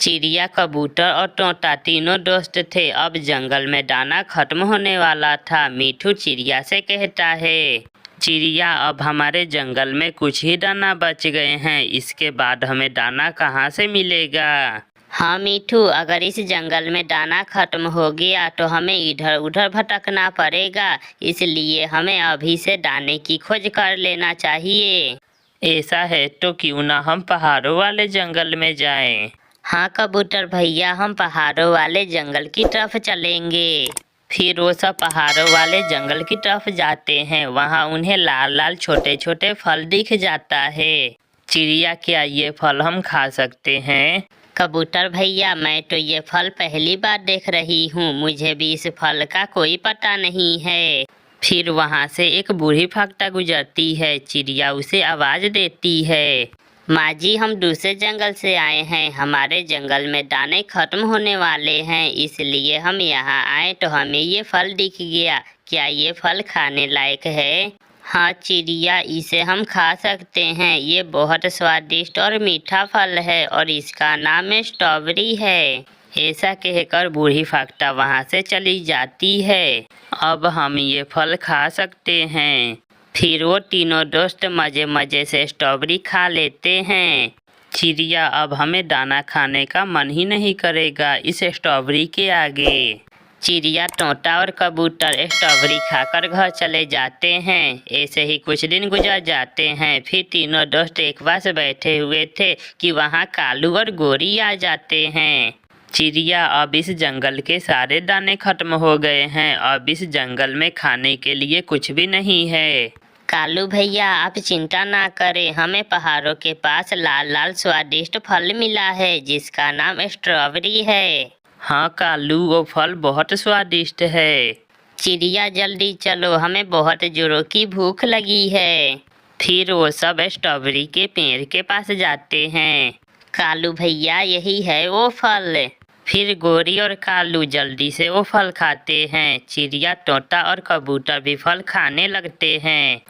चिड़िया, कबूतर और तोता तीनों दोस्त थे। अब जंगल में दाना खत्म होने वाला था। मिठू चिड़िया से कहता है, चिड़िया, अब हमारे जंगल में कुछ ही दाना बच गए हैं। इसके बाद हमें दाना कहाँ से मिलेगा? हाँ मिठू, अगर इस जंगल में दाना खत्म हो गया तो हमें इधर उधर भटकना पड़ेगा। इसलिए हमें अभी से दाने की खोज कर लेना चाहिए। ऐसा है तो क्यों ना हम पहाड़ों वाले जंगल में जाएं? हाँ कबूतर भैया, हम पहाड़ों वाले जंगल की तरफ चलेंगे। फिर वो सब पहाड़ों वाले जंगल की तरफ जाते हैं। वहाँ उन्हें लाल लाल छोटे छोटे फल दिख जाता है। चिड़िया, क्या ये फल हम खा सकते हैं? कबूतर भैया, मैं तो ये फल पहली बार देख रही हूँ। मुझे भी इस फल का कोई पता नहीं है। फिर वहाँ से एक बूढ़ी फक्ता गुजरती है। चिड़िया उसे आवाज देती है, माँ जी, हम दूसरे जंगल से आए हैं। हमारे जंगल में दाने खत्म होने वाले हैं, इसलिए हम यहाँ आए तो हमें ये फल दिख गया। क्या ये फल खाने लायक है? हाँ चिड़िया, इसे हम खा सकते हैं। ये बहुत स्वादिष्ट और मीठा फल है और इसका नाम स्ट्रॉबेरी है। ऐसा कहकर बूढ़ी फक्ता वहाँ से चली जाती है। अब हम ये फल खा सकते हैं। फिर वो तीनों दोस्त मजे मजे से स्ट्रॉबेरी खा लेते हैं। चिड़िया, अब हमें दाना खाने का मन ही नहीं करेगा इस स्ट्रॉबेरी के आगे। चिड़िया, तोता और कबूतर स्ट्रॉबेरी खाकर घर चले जाते हैं। ऐसे ही कुछ दिन गुजर जाते हैं। फिर तीनों दोस्त एक पास बैठे हुए थे कि वहाँ कालू और गोरी आ जाते हैं। चिड़िया, अब इस जंगल के सारे दाने खत्म हो गए हैं। अब इस जंगल में खाने के लिए कुछ भी नहीं है। कालू भैया, आप चिंता ना करें, हमें पहाड़ों के पास लाल लाल स्वादिष्ट फल मिला है जिसका नाम स्ट्रॉबेरी है। हाँ कालू, वो फल बहुत स्वादिष्ट है। चिड़िया, जल्दी चलो, हमें बहुत जोरों की भूख लगी है। फिर वो सब स्ट्रॉबेरी के पेड़ के पास जाते हैं। कालू भैया, यही है वो फल। फिर गोरी और कालू जल्दी से वो फल खाते हैं। चिड़िया, तोता और कबूतर भी फल खाने लगते हैं।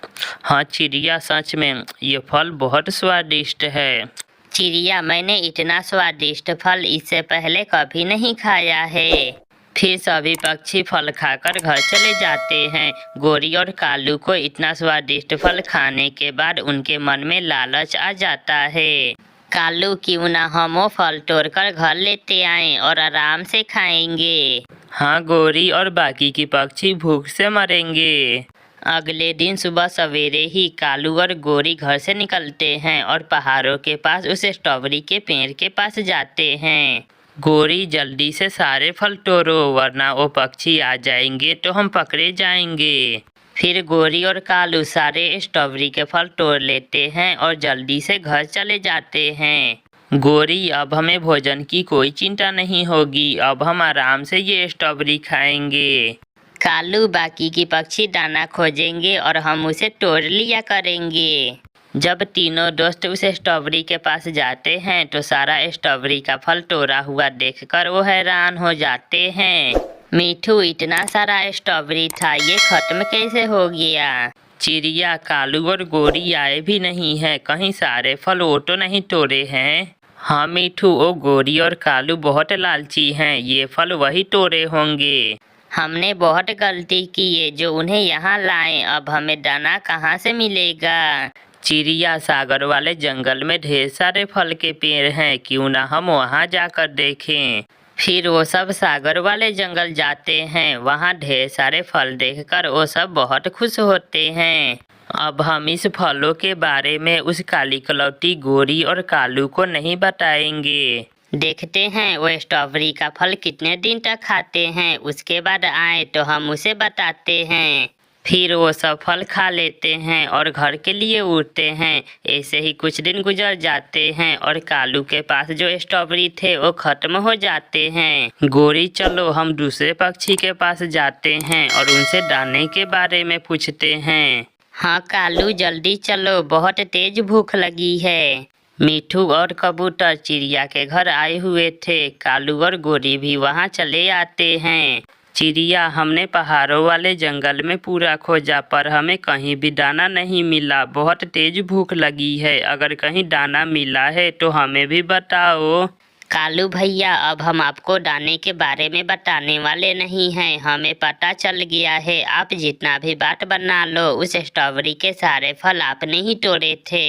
हाँ चिड़िया, सच में ये फल बहुत स्वादिष्ट है। चिड़िया, मैंने इतना स्वादिष्ट फल इससे पहले कभी नहीं खाया है। फिर सभी पक्षी फल खाकर घर चले जाते हैं। गोरी और कालू को इतना स्वादिष्ट फल खाने के बाद उनके मन में लालच आ जाता है। कालू, क्यों ना हम वो फल तोड़कर घर लेते आएं और आराम से खाएंगे। हाँ गोरी, और बाकी की पक्षी भूख से मरेंगे। अगले दिन सुबह सवेरे ही कालू और गोरी घर से निकलते हैं और पहाड़ों के पास उस स्ट्रॉबेरी के पेड़ के पास जाते हैं। गोरी, जल्दी से सारे फल तोड़ो वरना वो पक्षी आ जाएंगे तो हम पकड़े जाएंगे। फिर गोरी और कालू सारे स्ट्रॉबेरी के फल तोड़ लेते हैं और जल्दी से घर चले जाते हैं। गोरी, अब हमें भोजन की कोई चिंता नहीं होगी। अब हम आराम से ये स्ट्रॉबेरी खाएंगे। कालू, बाकी की पक्षी दाना खोजेंगे और हम उसे तोड़ लिया करेंगे। जब तीनों दोस्त उस स्ट्रॉबेरी के पास जाते हैं तो सारा स्ट्रॉबेरी का फल तोड़ा हुआ देखकर वो हैरान हो जाते हैं। मिठू, इतना सारा स्ट्रॉबेरी था, ये खत्म कैसे हो गया? चिड़िया, कालू और गोरी आए भी नहीं है, कहीं सारे फल वो तो नहीं तोड़े हैं? हाँ मिठू, वो गोरी और कालू बहुत लालची हैं, ये फल वही तोड़े होंगे। हमने बहुत गलती की है जो उन्हें यहाँ लाए। अब हमें दाना कहाँ से मिलेगा? चिड़िया, सागर वाले जंगल में ढेर सारे फल के पेड़ हैं, क्यों ना हम वहाँ जाकर देखें। फिर वो सब सागर वाले जंगल जाते हैं। वहाँ ढेर सारे फल देखकर वो सब बहुत खुश होते हैं। अब हम इस फलों के बारे में उस काली कलौटी गोरी और कालू को नहीं बताएंगे। देखते हैं वो स्ट्रॉबेरी का फल कितने दिन तक खाते हैं, उसके बाद आए तो हम उसे बताते हैं। फिर वो सब फल खा लेते हैं और घर के लिए उड़ते हैं। ऐसे ही कुछ दिन गुजर जाते हैं और कालू के पास जो स्ट्रॉबेरी थे वो खत्म हो जाते हैं। गोरी, चलो हम दूसरे पक्षी के पास जाते हैं और उनसे दाने के बारे में पूछते हैं। हाँ कालू, जल्दी चलो, बहुत तेज भूख लगी है। मिठू और कबूतर चिड़िया के घर आए हुए थे। कालू और गोरी भी वहाँ चले आते हैं। चिड़िया, हमने पहाड़ों वाले जंगल में पूरा खोजा पर हमें कहीं भी दाना नहीं मिला। बहुत तेज भूख लगी है, अगर कहीं दाना मिला है तो हमें भी बताओ। कालू भैया, अब हम आपको दाने के बारे में बताने वाले नहीं हैं। हमें पता चल गया है आप जितना भी बात बना लो, उस स्ट्रॉबेरी के सारे फल आपने ही तोड़े थे।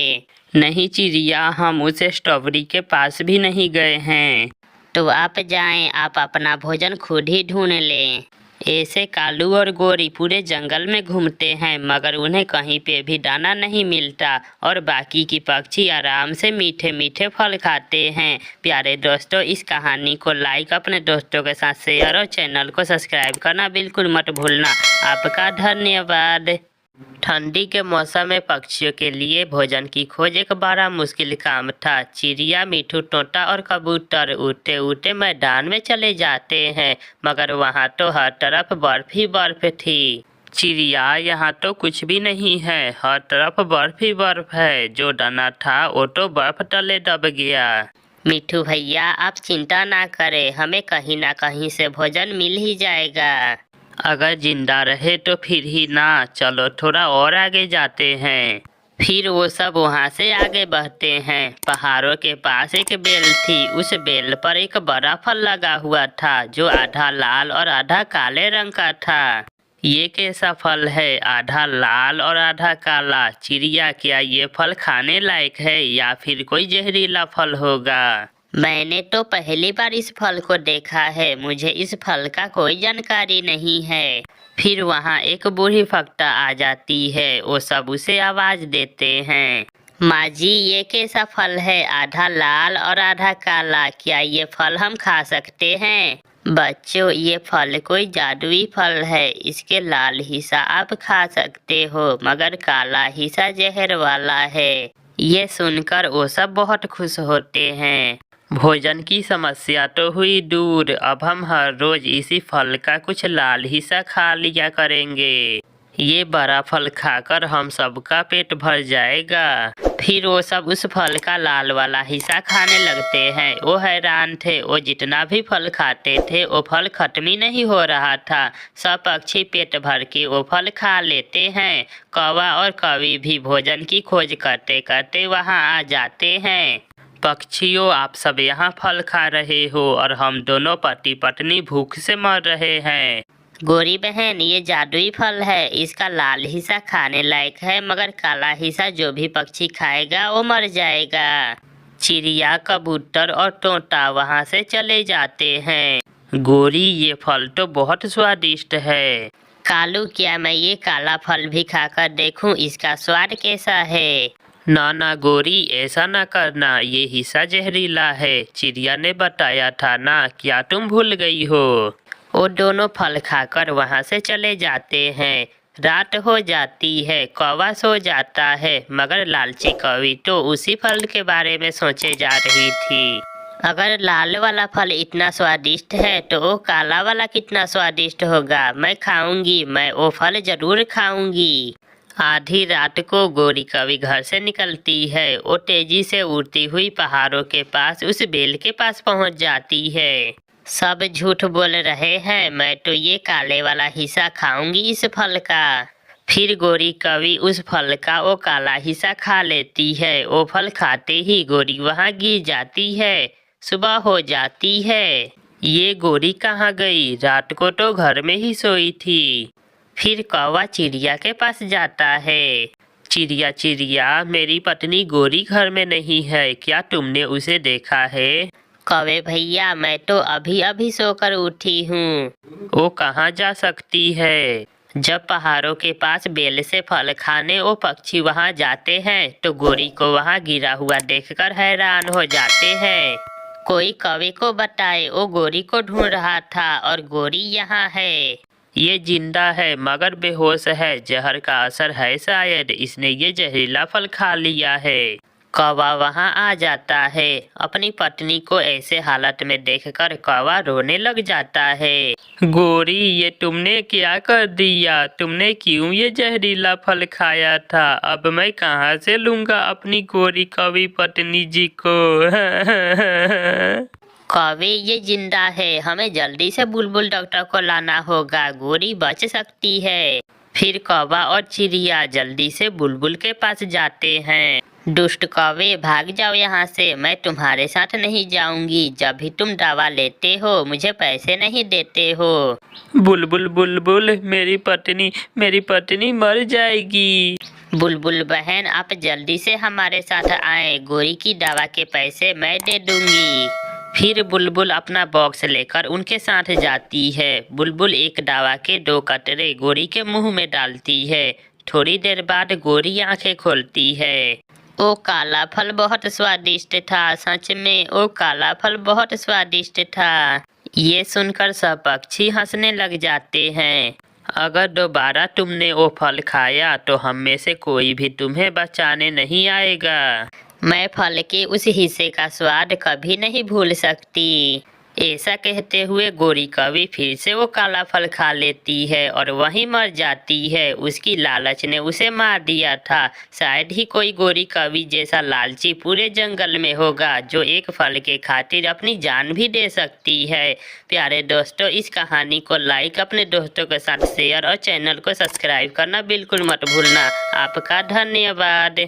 नहीं चिड़िया, हम उस स्ट्रॉबेरी के पास भी नहीं गए हैं। तो आप जाएं, आप अपना भोजन खुद ही ढूंढ लें। ऐसे कालू और गोरी पूरे जंगल में घूमते हैं, मगर उन्हें कहीं पे भी दाना नहीं मिलता और बाकी की पक्षी आराम से मीठे मीठे फल खाते हैं। प्यारे दोस्तों, इस कहानी को लाइक, अपने दोस्तों के साथ शेयर और चैनल को सब्सक्राइब करना बिल्कुल मत भूलना। आपका धन्यवाद। ठंडी के मौसम में पक्षियों के लिए भोजन की खोज एक बड़ा मुश्किल काम था। चिड़िया, मिठू, तोता और कबूतर उड़ते उड़ते मैदान में चले जाते हैं, मगर वहाँ तो हर तरफ बर्फ ही बर्फ थी। चिड़िया, यहाँ तो कुछ भी नहीं है, हर तरफ बर्फ ही बर्फ है। जो दाना था वो तो बर्फ तले दब गया। मिठू भैया, आप चिंता ना करें, हमें कहीं ना कहीं से भोजन मिल ही जाएगा। अगर जिंदा रहे तो फिर ही ना, चलो थोड़ा और आगे जाते हैं। फिर वो सब वहाँ से आगे बढ़ते हैं। पहाड़ों के पास एक बेल थी, उस बेल पर एक बड़ा फल लगा हुआ था जो आधा लाल और आधा काले रंग का था। ये कैसा फल है, आधा लाल और आधा काला? चिड़िया, क्या ये फल खाने लायक है या फिर कोई जहरीला फल होगा? मैंने तो पहली बार इस फल को देखा है, मुझे इस फल का कोई जानकारी नहीं है। फिर वहाँ एक बूढ़ी फक्ता आ जाती है, वो सब उसे आवाज देते हैं। माँ जी, ये कैसा फल है, आधा लाल और आधा काला? क्या ये फल हम खा सकते हैं? बच्चों, ये फल कोई जादुई फल है, इसके लाल हिस्सा आप खा सकते हो, मगर काला हिस्सा जहर वाला है। ये सुनकर वो सब बहुत खुश होते हैं। भोजन की समस्या तो हुई दूर, अब हम हर रोज इसी फल का कुछ लाल हिस्सा खा लिया करेंगे। ये बड़ा फल खाकर हम सबका पेट भर जाएगा। फिर वो सब उस फल का लाल वाला हिस्सा खाने लगते हैं। वो हैरान थे, वो जितना भी फल खाते थे वो फल खत्म ही नहीं हो रहा था। सब पक्षी पेट भर के वो फल खा लेते हैं। कौवा और कौवी भी भोजन की खोज करते करते वहाँ आ जाते हैं। पक्षियों, आप सब यहाँ फल खा रहे हो और हम दोनों पति पत्नी भूख से मर रहे हैं। गोरी बहन, ये जादुई फल है, इसका लाल हिस्सा खाने लायक है, मगर काला हिस्सा जो भी पक्षी खाएगा वो मर जाएगा। चिड़िया, कबूतर और तोता वहाँ से चले जाते हैं। गोरी, ये फल तो बहुत स्वादिष्ट है। कालू, क्या मैं ये काला फल भी खाकर देखूं, इसका स्वाद कैसा है? ना ना गोरी, ऐसा ना करना, ये हिस्सा जहरीला है, चिड़िया ने बताया था ना, क्या तुम भूल गई हो? वो दोनों फल खाकर वहाँ से चले जाते हैं। रात हो जाती है, कौवा सो जाता है, मगर लालची कौवी तो उसी फल के बारे में सोचे जा रही थी। अगर लाल वाला फल इतना स्वादिष्ट है तो वो काला वाला कितना स्वादिष्ट होगा। मैं खाऊंगी, मैं वो फल जरूर खाऊंगी। आधी रात को गोरी कौवी घर से निकलती है। वो तेजी से उड़ती हुई पहाड़ों के पास उस बेल के पास पहुंच जाती है। सब झूठ बोल रहे हैं, मैं तो ये काले वाला हिस्सा खाऊंगी इस फल का। फिर गोरी कौवी उस फल का वो काला हिस्सा खा लेती है। वो फल खाते ही गोरी वहाँ गिर जाती है। सुबह हो जाती है। ये गोरी कहाँ गई? रात को तो घर में ही सोई थी। फिर कौवा चिड़िया के पास जाता है। चिड़िया, चिड़िया, मेरी पत्नी गोरी घर में नहीं है, क्या तुमने उसे देखा है? कौवे भैया, मैं तो अभी अभी सोकर उठी हूँ। वो कहाँ जा सकती है? जब पहाड़ों के पास बेल से फल खाने वो पक्षी वहाँ जाते हैं तो गोरी को वहाँ गिरा हुआ देखकर हैरान हो जाते हैं। कोई कौवे को बताए, वो गोरी को ढूंढ रहा था और गोरी यहाँ है। ये जिंदा है मगर बेहोश है, जहर का असर है शायद, इसने ये जहरीला फल खा लिया है। कौवा वहाँ आ जाता है। अपनी पत्नी को ऐसे हालत में देखकर कौवा रोने लग जाता है। गोरी, ये तुमने क्या कर दिया? तुमने क्यों ये जहरीला फल खाया था? अब मैं कहाँ से लूँगा अपनी गोरी कौवी पत्नी जी को? कौवे, ये जिंदा है, हमें जल्दी से बुलबुल डॉक्टर को लाना होगा, गोरी बच सकती है। फिर कौवा और चिड़िया जल्दी से बुलबुल के पास जाते हैं। दुष्ट कौवे, भाग जाओ यहाँ से, मैं तुम्हारे साथ नहीं जाऊंगी। जब भी तुम दवा लेते हो मुझे पैसे नहीं देते हो। बुलबुल बुलबुल, मेरी पत्नी मर जाएगी। बुलबुल बहन, आप जल्दी से हमारे साथ आए, गोरी की दवा के पैसे मैं दे दूंगी। फिर बुलबुल अपना बॉक्स लेकर उनके साथ जाती है। बुलबुल एक दवा के 2 कतरे गोरी के मुंह में डालती है। थोड़ी देर बाद गोरी आंखें खोलती है। ओ काला फल बहुत स्वादिष्ट था, सच में ओ काला फल बहुत स्वादिष्ट था। ये सुनकर सब पक्षी हंसने लग जाते हैं। अगर दोबारा तुमने वो फल खाया तो हम में से कोई भी तुम्हें बचाने नहीं आएगा। मैं फल के उस हिस्से का स्वाद कभी नहीं भूल सकती। ऐसा कहते हुए गोरी कौवी फिर से वो काला फल खा लेती है और वहीं मर जाती है। उसकी लालच ने उसे मार दिया था। शायद ही कोई गोरी कौवी जैसा लालची पूरे जंगल में होगा जो एक फल के खातिर अपनी जान भी दे सकती है। प्यारे दोस्तों, इस कहानी को लाइक, अपने दोस्तों के साथ शेयर और चैनल को सब्सक्राइब करना बिल्कुल मत भूलना। आपका धन्यवाद।